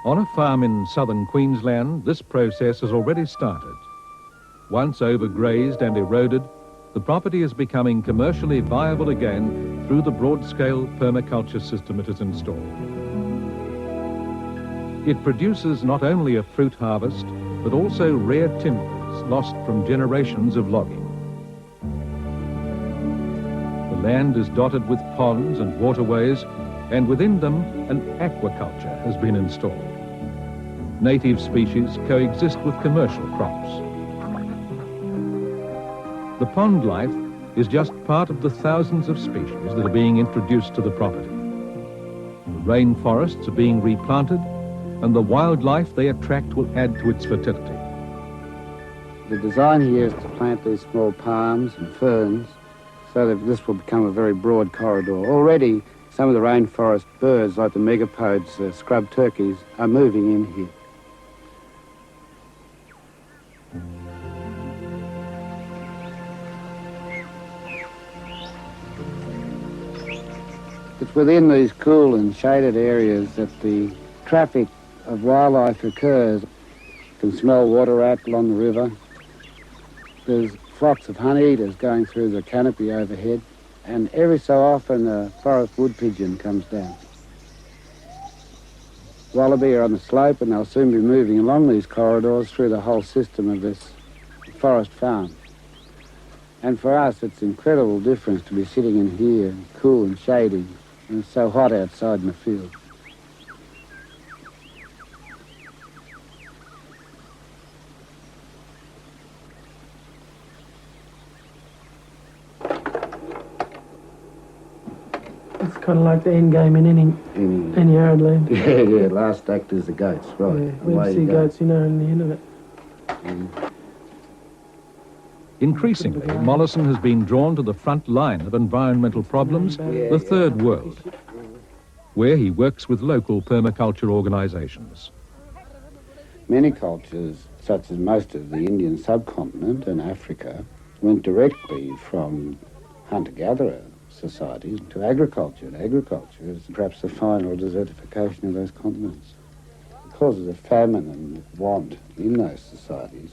On a farm in southern Queensland, this process has already started. Once overgrazed and eroded, the property is becoming commercially viable again through the broad-scale permaculture system it has installed. It produces not only a fruit harvest, but also rare timbers lost from generations of logging. The land is dotted with ponds and waterways, and within them an aquaculture has been installed. Native species coexist with commercial crops. The pond life is just part of the thousands of species that are being introduced to the property. The rainforests are being replanted, and the wildlife they attract will add to its fertility. The design here is to plant these small palms and ferns so that this will become a very broad corridor. Already, some of the rainforest birds, like the megapodes, the scrub turkeys, are moving in here. It's within these cool and shaded areas that the traffic of wildlife occurs. You can smell water rat along the river. There's flocks of honeyeaters going through the canopy overhead, and every so often a forest wood pigeon comes down. Wallaby are on the slope, and they'll soon be moving along these corridors through the whole system of this forest farm. And for us, it's an incredible difference to be sitting in here, cool and shady, and it's so hot outside in the field. It's kind of like the end game in any yard land. Yeah, last act is the goats, right. Yeah, when you see goats, you know, in the end of it. Increasingly, Mollison has been drawn to the front line of environmental problems, the third world, where he works with local permaculture organisations. Many cultures, such as most of the Indian subcontinent and Africa, went directly from hunter-gatherer societies to agriculture, and agriculture is perhaps the final desertification of those continents. The causes of famine and want in those societies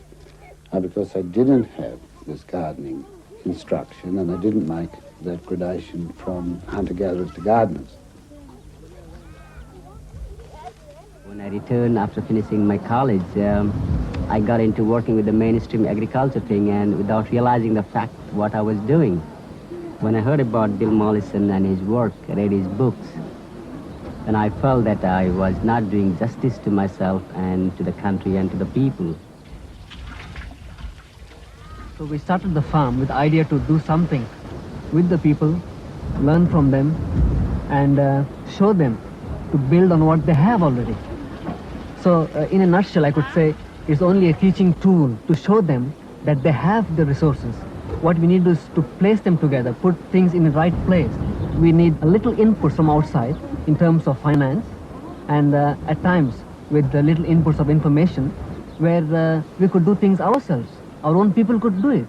are because they didn't have this gardening instruction, and they didn't make that gradation from hunter-gatherers to gardeners. When I returned after finishing my college, I got into working with the mainstream agriculture thing, and without realizing the fact what I was doing. When I heard about Bill Mollison and his work, I read his books, and I felt that I was not doing justice to myself and to the country and to the people. So we started the farm with the idea to do something with the people, learn from them, and show them to build on what they have already. So in a nutshell, I could say it's only a teaching tool to show them that they have the resources. What we need is to place them together, put things in the right place. We need a little input from outside in terms of finance, and at times with the little inputs of information where we could do things ourselves. Our own people could do it.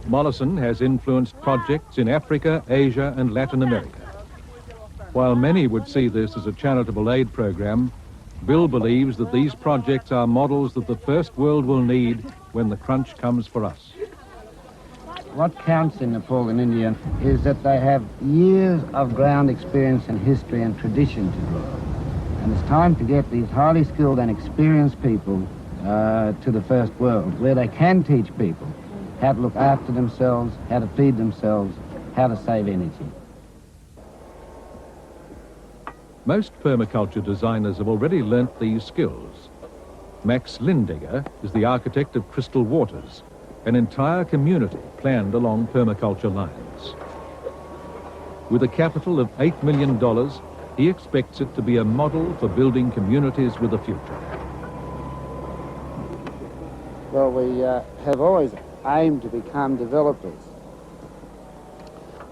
Mollison has influenced projects in Africa, Asia and Latin America. While many would see this as a charitable aid program, Bill believes that these projects are models that the first world will need when the crunch comes for us. What counts in Nepal and India is that they have years of ground experience and history and tradition to draw. And it's time to get these highly skilled and experienced people to the first world, where they can teach people how to look after themselves, how to feed themselves, how to save energy. Most permaculture designers have already learnt these skills. Max Lindegger is the architect of Crystal Waters, an entire community planned along permaculture lines. With a capital of $8 million, he expects it to be a model for building communities with a future. Well, we have always aimed to become developers.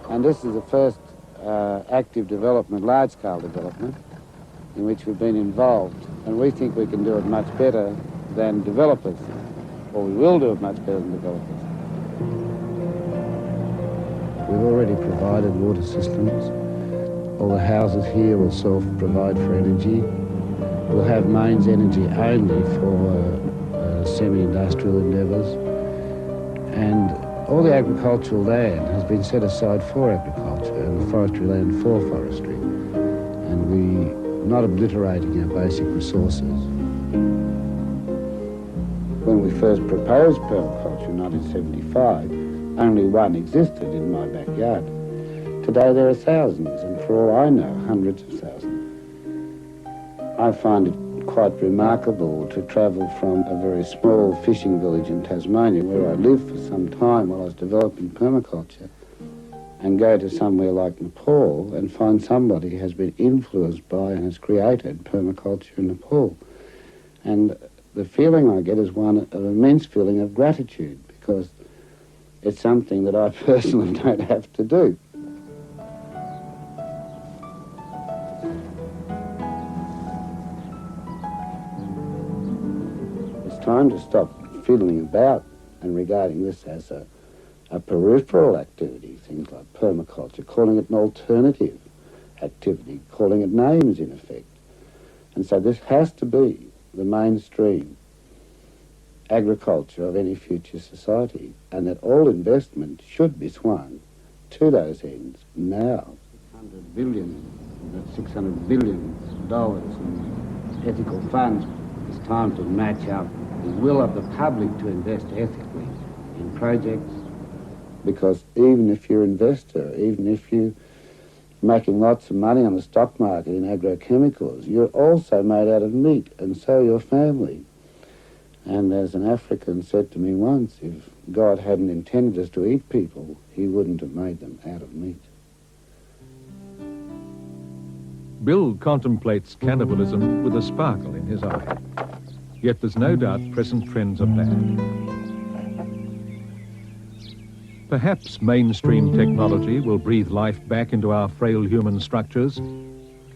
And this is the first active development, large-scale development, in which we've been involved. And we think we can do it much better than developers, or we will do it much better than developers. We've already provided water systems All the houses here will self-provide for energy. We'll have mains energy only for semi-industrial endeavours. And all the agricultural land has been set aside for agriculture and the forestry land for forestry. And we're not obliterating our basic resources. When we first proposed permaculture in 1975, only one existed in my backyard. Today there are thousands, and for all I know, hundreds of thousands. I find it quite remarkable to travel from a very small fishing village in Tasmania, where I lived for some time while I was developing permaculture, and go to somewhere like Nepal and find somebody has been influenced by and has created permaculture in Nepal. And the feeling I get is one of immense feeling of gratitude, because it's something that I personally don't have to do. It's time to stop fiddling about and regarding this as a peripheral activity, things like permaculture, calling it an alternative activity, calling it names in effect. And so this has to be the mainstream agriculture of any future society, and that all investment should be swung to those ends now. $600 billion in ethical funds. It's time to match up the will of the public to invest ethically in projects, because even if you're an investor, even if you're making lots of money on the stock market in agrochemicals, you're also made out of meat, and so your family. And as an African said to me once, if God hadn't intended us to eat people, he wouldn't have made them out of meat. Bill contemplates cannibalism with a sparkle in his eye. Yet there's no doubt present trends are bad. Perhaps mainstream technology will breathe life back into our frail human structures,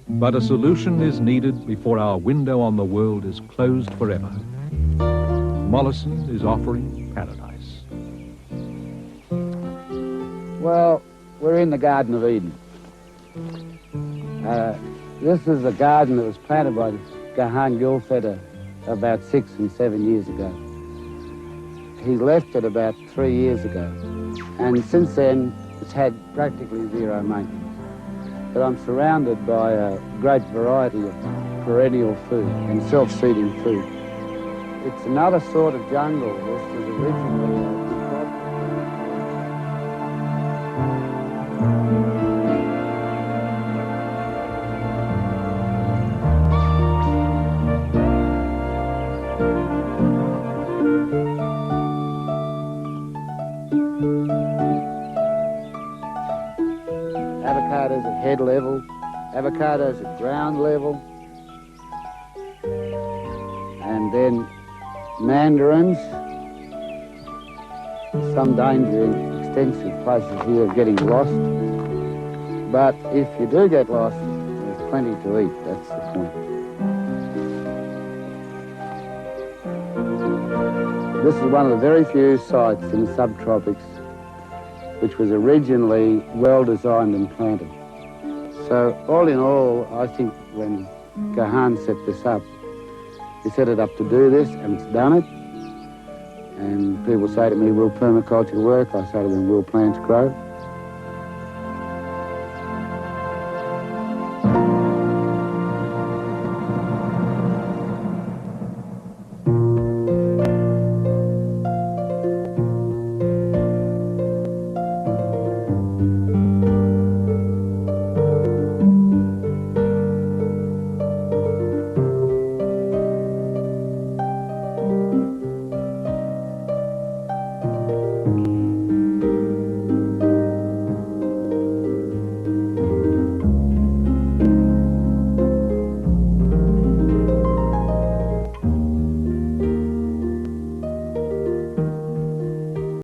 but a solution is needed before our window on the world is closed forever. Mollison is offering paradise. Well, we're in the Garden of Eden. This is a garden that was planted by Gahan Gilfedder about 6 and 7 years ago. He left it about 3 years ago, and since then it's had practically zero maintenance. But I'm surrounded by a great variety of perennial food and self-seeding food. It's another sort of jungle. This was originally avocados at head level, avocados at ground level, and then mandarins. Some danger in extensive places here of getting lost, but if you do get lost, there's plenty to eat, that's the point. This is one of the very few sites in the subtropics which was originally well designed and planted. So all in all, I think when Gahan set this up, he set it up to do this, and it's done it. And people say to me, will permaculture work? I say to them, will plants grow?